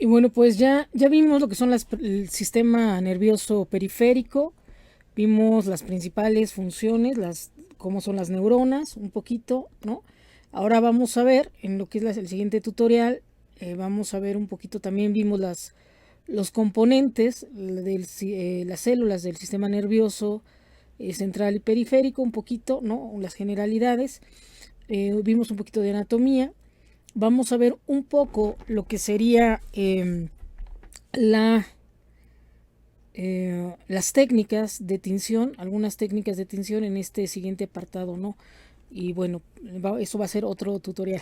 Y bueno, pues ya vimos lo que son el sistema nervioso periférico, vimos las principales funciones, cómo son las neuronas, un poquito, ¿no? Ahora vamos a ver, en lo que es el siguiente tutorial, vamos a ver un poquito, también vimos los componentes las células del sistema nervioso central y periférico, un poquito, ¿no? Las generalidades, vimos un poquito de anatomía. Vamos a ver un poco lo que sería la, las técnicas de tinción, algunas técnicas de tinción en este siguiente apartado, ¿no? Y bueno, eso va a ser otro tutorial.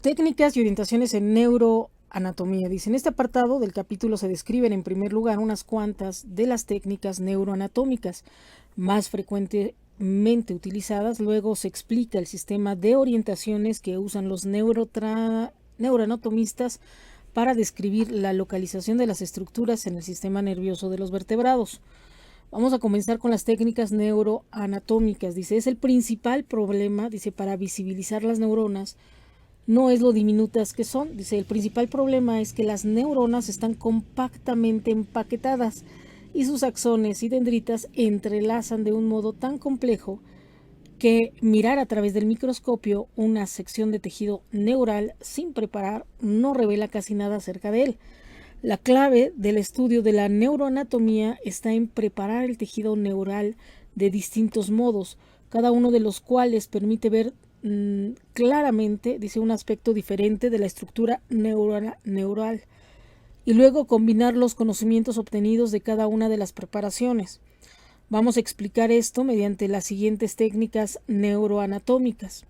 Técnicas y orientaciones en neuroanatomía. Dice, en este apartado del capítulo se describen en primer lugar unas cuantas de las técnicas neuroanatómicas más frecuentemente utilizadas. Luego se explica el sistema de orientaciones que usan los neuroanatomistas para describir la localización de las estructuras en el sistema nervioso de los vertebrados. Vamos a comenzar con las técnicas neuroanatómicas. Dice, es el principal problema, dice, para visibilizar las neuronas no es lo diminutas que son. Dice, el principal problema es que las neuronas están compactamente empaquetadas y sus axones y dendritas entrelazan de un modo tan complejo que mirar a través del microscopio una sección de tejido neural sin preparar no revela casi nada acerca de él. La clave del estudio de la neuroanatomía está en preparar el tejido neural de distintos modos, cada uno de los cuales permite ver claramente, dice, un aspecto diferente de la estructura neural y luego combinar los conocimientos obtenidos de cada una de las preparaciones. Vamos a explicar esto mediante las siguientes técnicas neuroanatómicas.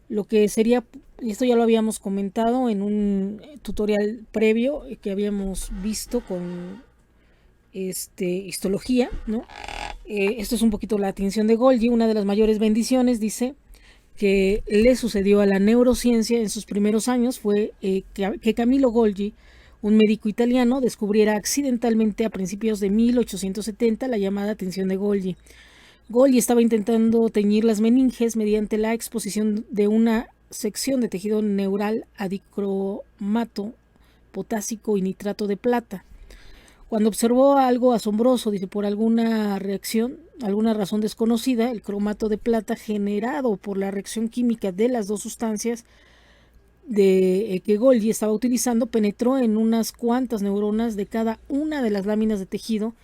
Lo que sería, esto ya lo habíamos comentado en un tutorial previo que habíamos visto con histología, ¿no? Esto es un poquito la atención de Golgi. Una de las mayores bendiciones, dice, que le sucedió a la neurociencia en sus primeros años fue que Camillo Golgi, un médico italiano, descubriera accidentalmente a principios de 1870 la llamada tensión de Golgi. Golgi estaba intentando teñir las meninges mediante la exposición de una sección de tejido neural a dicromato potásico y nitrato de plata. Cuando observó algo asombroso, dice, por alguna razón desconocida, el cromato de plata generado por la reacción química de las dos sustancias que Golgi estaba utilizando penetró en unas cuantas neuronas de cada una de las láminas de tejido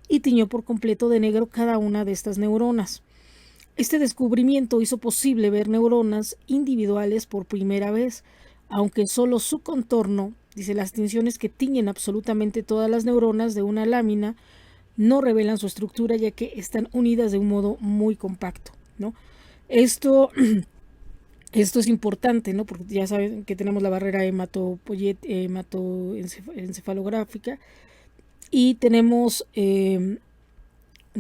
y tiñó por completo de negro cada una de estas neuronas. Este descubrimiento hizo posible ver neuronas individuales por primera vez, aunque solo su contorno, dice, las tinciones que tiñen absolutamente todas las neuronas de una lámina no revelan su estructura, ya que están unidas de un modo muy compacto, ¿no? Esto es importante, ¿no? Porque ya saben que tenemos la barrera hematoencefalográfica y tenemos, de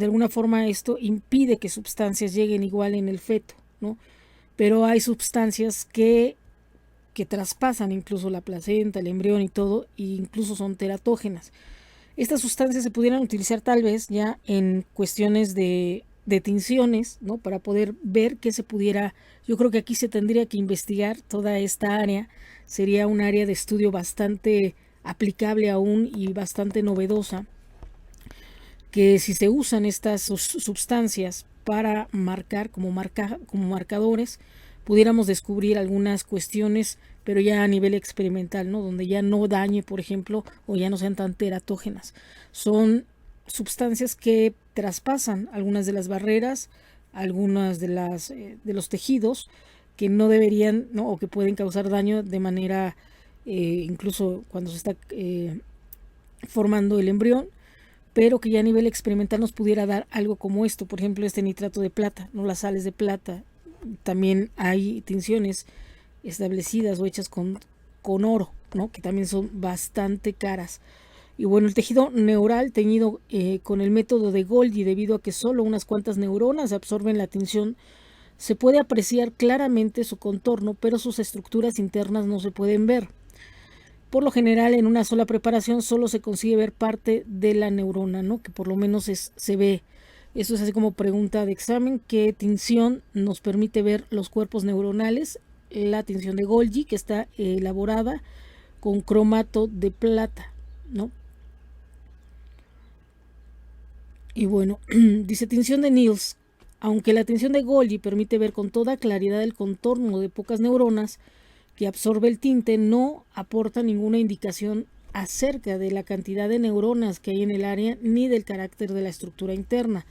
alguna forma, esto impide que sustancias lleguen igual en el feto, ¿no? Pero hay sustancias que traspasan incluso la placenta, el embrión y todo, e incluso son teratógenas. Estas sustancias se pudieran utilizar tal vez ya en cuestiones de tinciones, ¿no? Para poder ver qué se pudiera. Yo creo que aquí se tendría que investigar toda esta área. Sería un área de estudio bastante aplicable aún y bastante novedosa, que si se usan estas sustancias para marcar como marcadores, pudiéramos descubrir algunas cuestiones, pero ya a nivel experimental, ¿no? Donde ya no dañe, por ejemplo, o ya no sean tan teratógenas. Son sustancias que traspasan algunas de las barreras, algunas de los tejidos que no deberían, ¿no? O que pueden causar daño de manera, incluso cuando se está formando el embrión, pero que ya a nivel experimental nos pudiera dar algo como esto, por ejemplo, este nitrato de plata, ¿no? Las sales de plata. También hay tinciones establecidas o hechas con oro, ¿no? Que también son bastante caras. Y bueno, el tejido neural teñido con el método de Golgi, debido a que solo unas cuantas neuronas absorben la tinción, se puede apreciar claramente su contorno, pero sus estructuras internas no se pueden ver. Por lo general, en una sola preparación solo se consigue ver parte de la neurona, ¿no? Que por lo menos se ve. Eso es así como pregunta de examen. ¿Qué tinción nos permite ver los cuerpos neuronales? La tinción de Golgi, que está elaborada con cromato de plata, ¿no? Y bueno, dice tinción de Nils. Aunque la tinción de Golgi permite ver con toda claridad el contorno de pocas neuronas que absorbe el tinte, no aporta ninguna indicación acerca de la cantidad de neuronas que hay en el área ni del carácter de la estructura interna.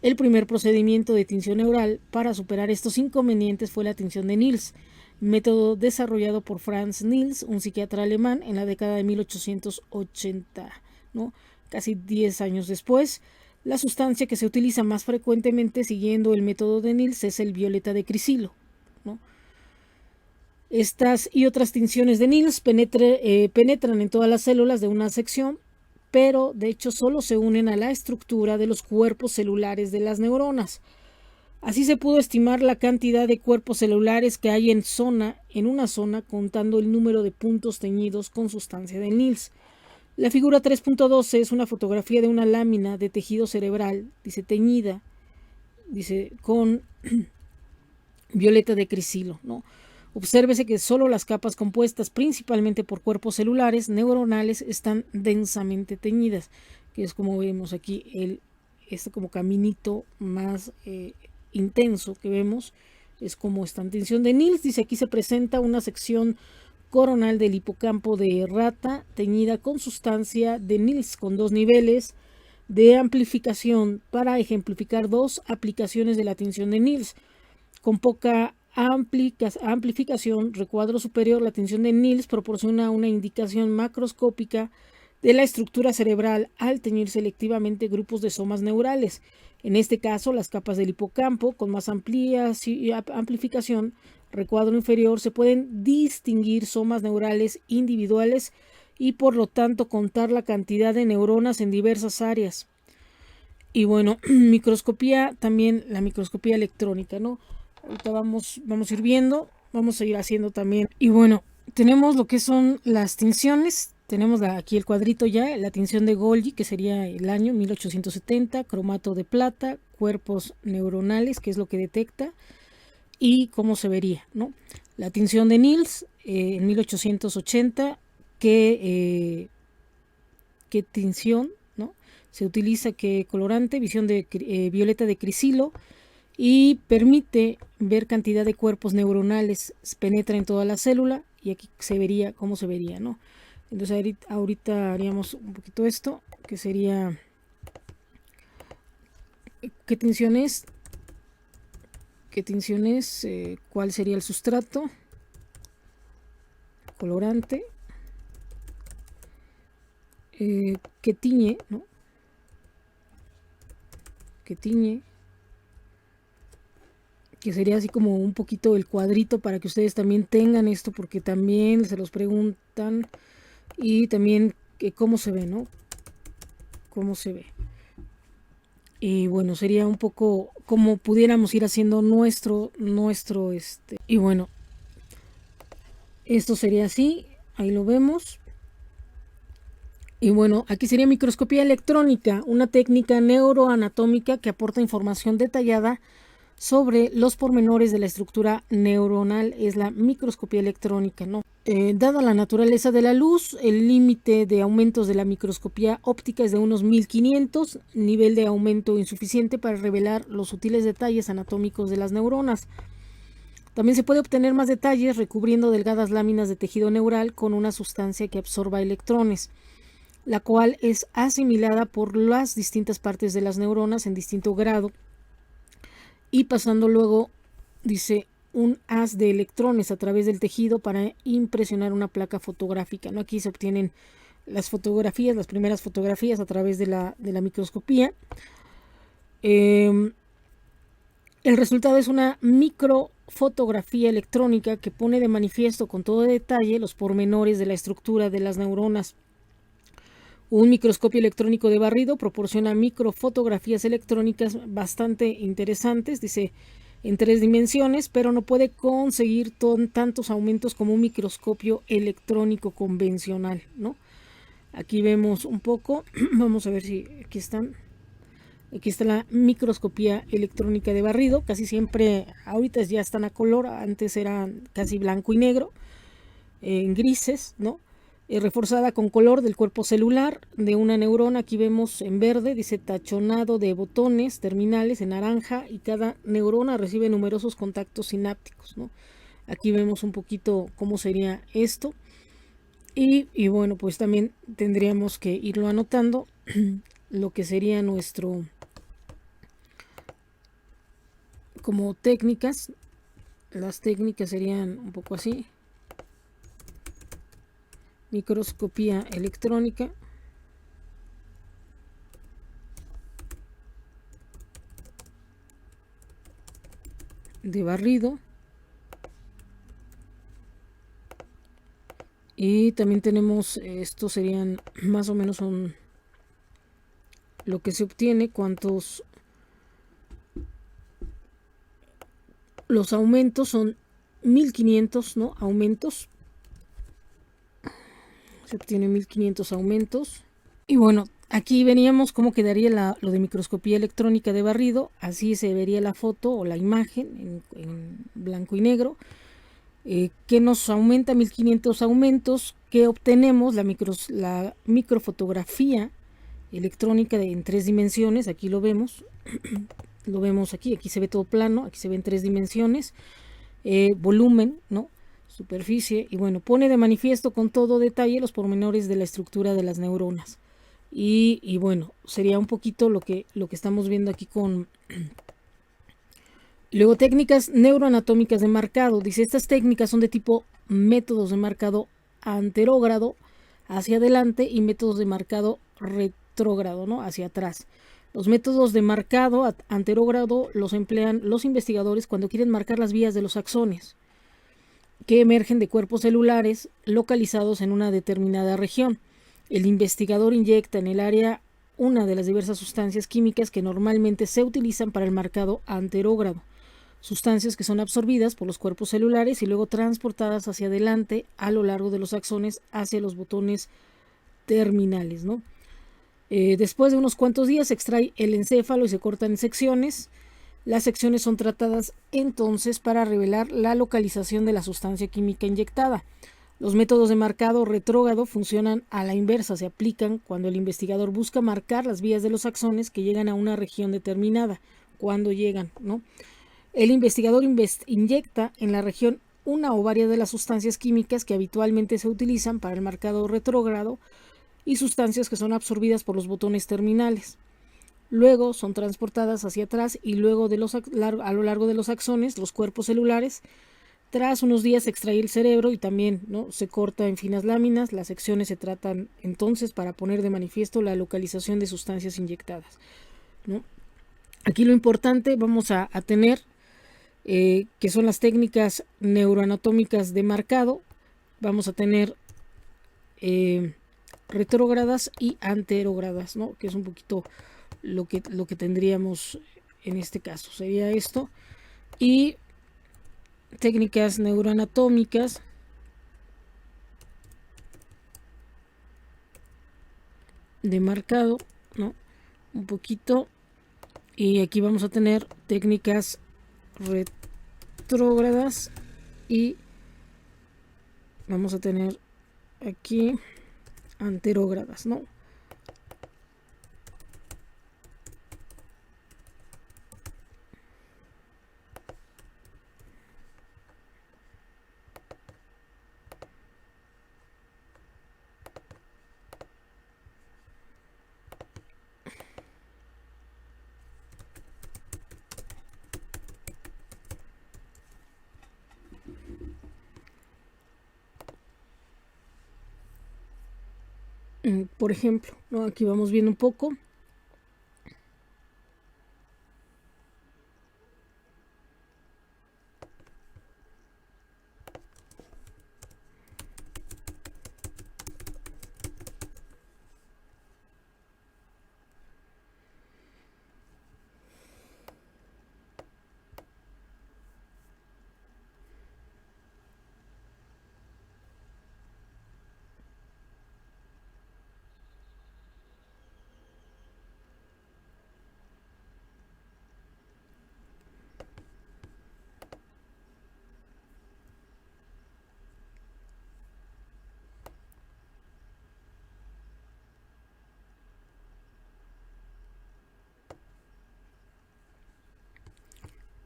El primer procedimiento de tinción neural para superar estos inconvenientes fue la tinción de Nils, método desarrollado por Franz Nils, un psiquiatra alemán, en la década de 1880, ¿no? Casi 10 años después. La sustancia que se utiliza más frecuentemente siguiendo el método de Nils es el violeta de crisilo, ¿no? Estas y otras tinciones de Nils penetran en todas las células de una sección, pero de hecho solo se unen a la estructura de los cuerpos celulares de las neuronas. Así se pudo estimar la cantidad de cuerpos celulares que hay en una zona, contando el número de puntos teñidos con sustancia de Nils. La figura 3.12 es una fotografía de una lámina de tejido cerebral, dice teñida, dice con violeta de crisilo, ¿no? Obsérvese que solo las capas compuestas principalmente por cuerpos celulares neuronales están densamente teñidas, que es como vemos aquí este como caminito más intenso que vemos, es como esta tinción de Nils. Dice aquí se presenta una sección coronal del hipocampo de rata teñida con sustancia de Nils con 2 niveles de amplificación para ejemplificar 2 aplicaciones de la tinción de Nils. Con poca amplificación, recuadro superior, la tinción de Nils proporciona una indicación macroscópica de la estructura cerebral al teñir selectivamente grupos de somas neurales. En este caso, las capas del hipocampo con más amplificación, recuadro inferior, se pueden distinguir somas neurales individuales y por lo tanto contar la cantidad de neuronas en diversas áreas. Y bueno, microscopía, también la microscopía electrónica, ¿no? Ahorita vamos a ir viendo, vamos a ir haciendo también. Y bueno, tenemos lo que son las tinciones. Tenemos aquí el cuadrito ya, la tinción de Golgi, que sería el año 1870, cromato de plata, cuerpos neuronales, que es lo que detecta, y cómo se vería, ¿no? La tinción de Nils en 1880, qué tinción, ¿no? Se utiliza qué colorante, visión de violeta de crisilo, y permite ver cantidad de cuerpos neuronales, penetra en toda la célula, y aquí se vería cómo se vería, ¿no? Entonces ahorita haríamos un poquito esto, que sería qué tinción es, cuál sería el sustrato, colorante, que tiñe, ¿no? Que tiñe, que sería así como un poquito el cuadrito para que ustedes también tengan esto, porque también se los preguntan. Y también cómo se ve, ¿no? Cómo se ve. Y bueno, sería un poco como pudiéramos ir haciendo nuestro. Y bueno, esto sería así, ahí lo vemos. Y bueno, aquí sería microscopía electrónica, una técnica neuroanatómica que aporta información detallada sobre los pormenores de la estructura neuronal, es la microscopía electrónica, ¿no? Dada la naturaleza de la luz, el límite de aumentos de la microscopía óptica es de unos 1500, nivel de aumento insuficiente para revelar los sutiles detalles anatómicos de las neuronas. También se puede obtener más detalles recubriendo delgadas láminas de tejido neural con una sustancia que absorba electrones, la cual es asimilada por las distintas partes de las neuronas en distinto grado y pasando luego, dice, un haz de electrones a través del tejido para impresionar una placa fotográfica, ¿no? Aquí se obtienen las fotografías, las primeras fotografías a través de la microscopía. El resultado es una microfotografía electrónica que pone de manifiesto con todo detalle los pormenores de la estructura de las neuronas. Un microscopio electrónico de barrido proporciona microfotografías electrónicas bastante interesantes, dice, en 3 dimensiones, pero no puede conseguir tantos aumentos como un microscopio electrónico convencional, ¿no? Aquí vemos un poco, vamos a ver si aquí están. Aquí está la microscopía electrónica de barrido, casi siempre, ahorita ya están a color, antes eran casi blanco y negro, en grises, ¿no? reforzada con color del cuerpo celular de una neurona. Aquí vemos en verde, dice tachonado de botones terminales en naranja, y cada neurona recibe numerosos contactos sinápticos, ¿no? Aquí vemos un poquito cómo sería esto. Y bueno, pues también tendríamos que irlo anotando lo que sería nuestro, como técnicas. Las técnicas serían un poco así: microscopía electrónica, de barrido, y también tenemos, estos serían más o menos lo que se obtiene, cuántos, los aumentos son 1500, ¿no? Aumentos, se obtiene 1500 aumentos. Y bueno, aquí veríamos cómo quedaría lo de microscopía electrónica de barrido. Así se vería la foto o la imagen en blanco y negro, que nos aumenta 1500 aumentos, que obtenemos la microfotografía electrónica en 3 dimensiones. Aquí lo vemos, aquí se ve todo plano, aquí se ve en 3 dimensiones, volumen, ¿no? Superficie, y bueno, pone de manifiesto con todo detalle los pormenores de la estructura de las neuronas. Y bueno, sería un poquito lo que estamos viendo aquí con... Luego, técnicas neuroanatómicas de marcado. Dice, estas técnicas son de tipo métodos de marcado anterógrado, hacia adelante, y métodos de marcado retrógrado, ¿no? Hacia atrás. Los métodos de marcado anterógrado los emplean los investigadores cuando quieren marcar las vías de los axones, que emergen de cuerpos celulares localizados en una determinada región. El investigador inyecta en el área una de las diversas sustancias químicas que normalmente se utilizan para el marcado anterógrado, sustancias que son absorbidas por los cuerpos celulares y luego transportadas hacia adelante a lo largo de los axones hacia los botones terminales, ¿no? Después de unos cuantos días se extrae el encéfalo y se cortan en secciones. Las secciones son tratadas entonces para revelar la localización de la sustancia química inyectada. Los métodos de marcado retrógrado funcionan a la inversa, se aplican cuando el investigador busca marcar las vías de los axones que llegan a una región determinada, cuando llegan, ¿no? El investigador inyecta en la región una o varias de las sustancias químicas que habitualmente se utilizan para el marcado retrógrado y sustancias que son absorbidas por los botones terminales. Luego son transportadas hacia atrás y luego a lo largo de los axones, los cuerpos celulares. Tras unos días se extrae el cerebro y también, ¿no?, se corta en finas láminas. Las secciones se tratan entonces para poner de manifiesto la localización de sustancias inyectadas, ¿no? Aquí lo importante vamos a tener, que son las técnicas neuroanatómicas de marcado. Vamos a tener retrógradas y anterógradas, ¿no?, que es un poquito lo que tendríamos en este caso. Sería esto. Y técnicas neuroanatómicas de marcado, ¿no?, un poquito. Y aquí vamos a tener técnicas retrógradas y vamos a tener aquí anterógradas, ¿no? Por ejemplo, ¿no?, aquí vamos viendo un poco.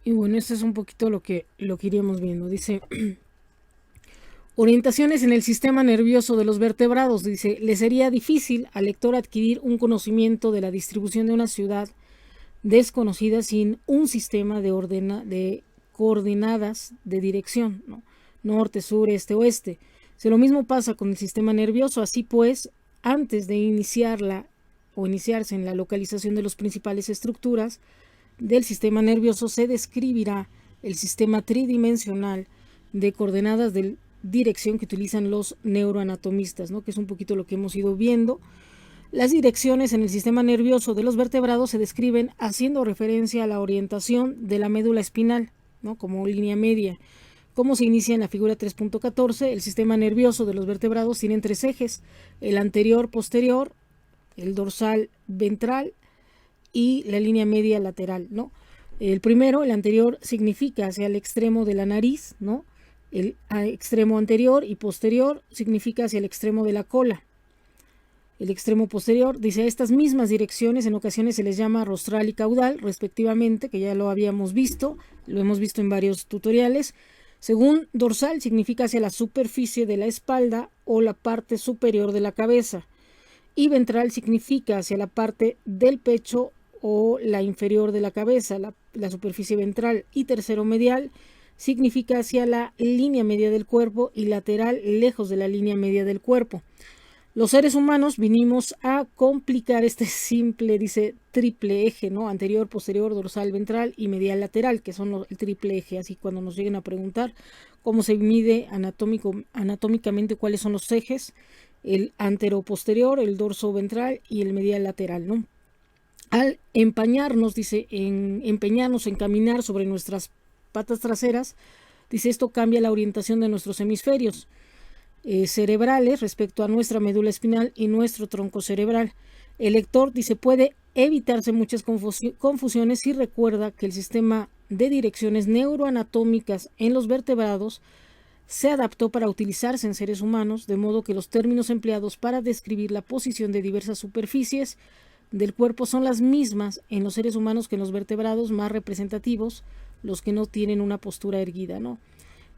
Y bueno, esto es un poquito lo que iríamos viendo. Dice, orientaciones en el sistema nervioso de los vertebrados. Dice, le sería difícil al lector adquirir un conocimiento de la distribución de una ciudad desconocida sin un sistema de coordenadas de dirección, ¿no? Norte, sur, este, oeste. Si lo mismo pasa con el sistema nervioso, así pues, antes de iniciarse en la localización de las principales estructuras del sistema nervioso, se describirá el sistema tridimensional de coordenadas de dirección que utilizan los neuroanatomistas, ¿no? Que es un poquito lo que hemos ido viendo. Las direcciones en el sistema nervioso de los vertebrados se describen haciendo referencia a la orientación de la médula espinal, ¿no? Como línea media. Como se inicia en la figura 3.14, el sistema nervioso de los vertebrados tiene 3 ejes, el anterior posterior, el dorsal ventral y la línea media lateral, ¿no? El primero, el anterior, significa hacia el extremo de la nariz, ¿no? El extremo anterior y posterior significa hacia el extremo de la cola. El extremo posterior, dice, a estas mismas direcciones en ocasiones se les llama rostral y caudal, respectivamente, que ya lo habíamos visto, lo hemos visto en varios tutoriales. Según dorsal, significa hacia la superficie de la espalda o la parte superior de la cabeza. Y ventral significa hacia la parte del pecho o la inferior de la cabeza, la superficie ventral. Y tercero, medial, significa hacia la línea media del cuerpo y lateral, lejos de la línea media del cuerpo. Los seres humanos vinimos a complicar este simple, dice, triple eje, ¿no? Anterior, posterior, dorsal, ventral y medial lateral, que son el triple eje. Así cuando nos lleguen a preguntar cómo se mide anatómicamente cuáles son los ejes, el antero-posterior, el dorso-ventral y el medial lateral, ¿no? Al empeñarnos, dice, empeñarnos en caminar sobre nuestras patas traseras, dice, esto cambia la orientación de nuestros hemisferios cerebrales respecto a nuestra médula espinal y nuestro tronco cerebral. El lector, dice, puede evitarse muchas confusiones si recuerda que el sistema de direcciones neuroanatómicas en los vertebrados se adaptó para utilizarse en seres humanos, de modo que los términos empleados para describir la posición de diversas superficies del cuerpo son las mismas en los seres humanos que en los vertebrados más representativos, los que no tienen una postura erguida, ¿no?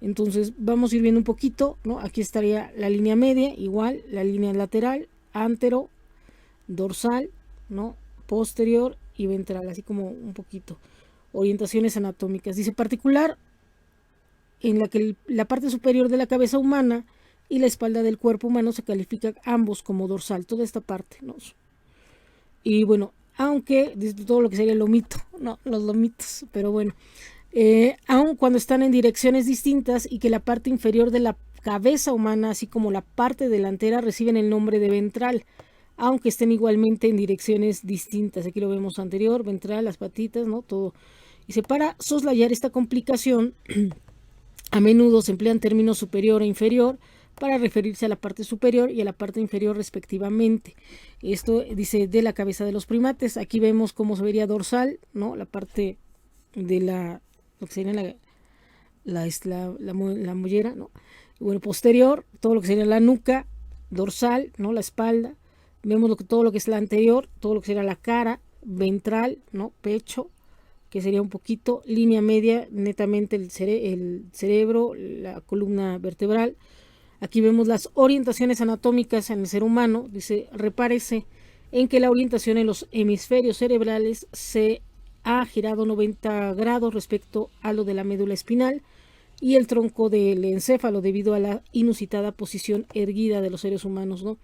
Entonces vamos a ir viendo un poquito, ¿no? Aquí estaría la línea media, igual, la línea lateral, antero, dorsal, ¿no? Posterior y ventral, así como un poquito. Orientaciones anatómicas. Dice particular en la que la parte superior de la cabeza humana y la espalda del cuerpo humano se califican ambos como dorsal, toda esta parte, ¿no? Y bueno, aunque, dice todo lo que sería el lomito, no, los lomitos, pero bueno. Aun cuando están en direcciones distintas y que la parte inferior de la cabeza humana, así como la parte delantera, reciben el nombre de ventral, aunque estén igualmente en direcciones distintas. Aquí lo vemos anterior, ventral, las patitas, ¿no? Todo. Y para soslayar esta complicación, a menudo se emplean términos superior e inferior para referirse a la parte superior y a la parte inferior respectivamente. Esto dice de la cabeza de los primates. Aquí vemos cómo se vería dorsal, ¿no? La parte de lo que sería la mollera, ¿no? Bueno, posterior, todo lo que sería la nuca, dorsal, ¿no? La espalda. Vemos todo lo que es la anterior, todo lo que sería la cara, ventral, ¿no? Pecho, que sería un poquito, línea media, netamente el cerebro, la columna vertebral. Aquí vemos las orientaciones anatómicas en el ser humano. Dice, repárese en que la orientación en los hemisferios cerebrales se ha girado 90 grados respecto a lo de la médula espinal y el tronco del encéfalo debido a la inusitada posición erguida de los seres humanos, ¿no?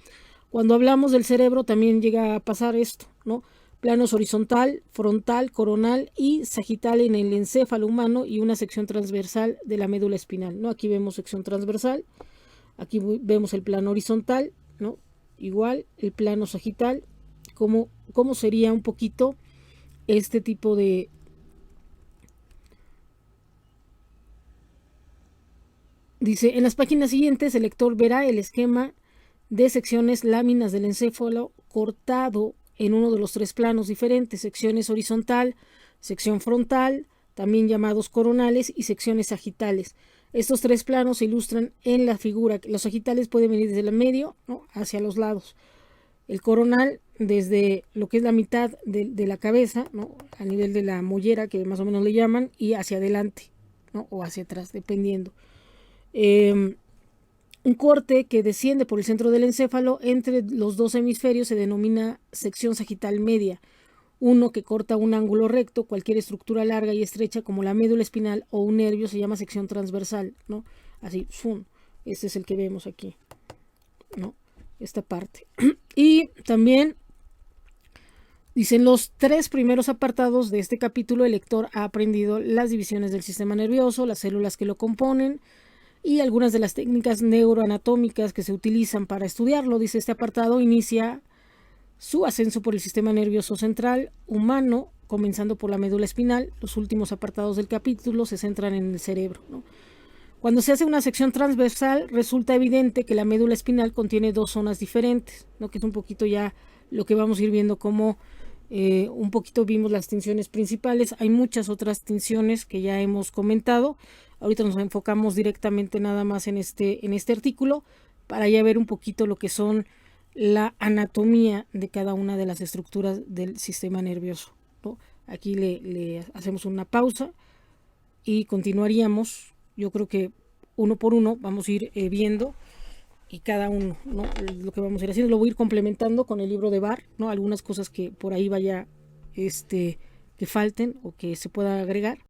Cuando hablamos del cerebro también llega a pasar esto, ¿no? Planos horizontal, frontal, coronal y sagital en el encéfalo humano y una sección transversal de la médula espinal, ¿no? Aquí vemos sección transversal, aquí vemos el plano horizontal, ¿no? Igual el plano sagital, cómo sería un poquito este tipo de dice, en las páginas siguientes el lector verá el esquema de secciones láminas del encéfalo cortado en uno de los 3 planos diferentes, secciones horizontal, sección frontal, también llamados coronales, y secciones sagitales. Estos 3 planos se ilustran en la figura. Los sagitales pueden venir desde el medio, ¿no? Hacia los lados. el coronal desde lo que es la mitad de la cabeza, ¿no? A nivel de la mollera, que más o menos le llaman, y hacia adelante, ¿no? O hacia atrás, dependiendo. Un corte que desciende por el centro del encéfalo entre los dos hemisferios se denomina sección sagital media. Uno que corta un ángulo recto, cualquier estructura larga y estrecha como la médula espinal o un nervio se llama sección transversal, ¿no? Así, ¡fum! Este es el que vemos aquí, ¿no? Esta parte. Y también dicen los 3 primeros apartados de este capítulo, el lector ha aprendido las divisiones del sistema nervioso, las células que lo componen y algunas de las técnicas neuroanatómicas que se utilizan para estudiarlo. Dice, este apartado inicia su ascenso por el sistema nervioso central humano, comenzando por la médula espinal. Los últimos apartados del capítulo se centran en el cerebro, ¿no? Cuando se hace una sección transversal, resulta evidente que la médula espinal contiene 2 zonas diferentes, ¿no? Que es un poquito ya lo que vamos a ir viendo, como un poquito vimos las tinciones principales. Hay muchas otras tinciones que ya hemos comentado. Ahorita nos enfocamos directamente nada más en este artículo para ya ver un poquito lo que son la anatomía de cada una de las estructuras del sistema nervioso, ¿no? Aquí le hacemos una pausa y continuaríamos. Yo creo que uno por uno vamos a ir viendo y cada uno, ¿no? Lo que vamos a ir haciendo, lo voy a ir complementando con el libro de Barr, ¿no? Algunas cosas que por ahí vaya que falten o que se pueda agregar.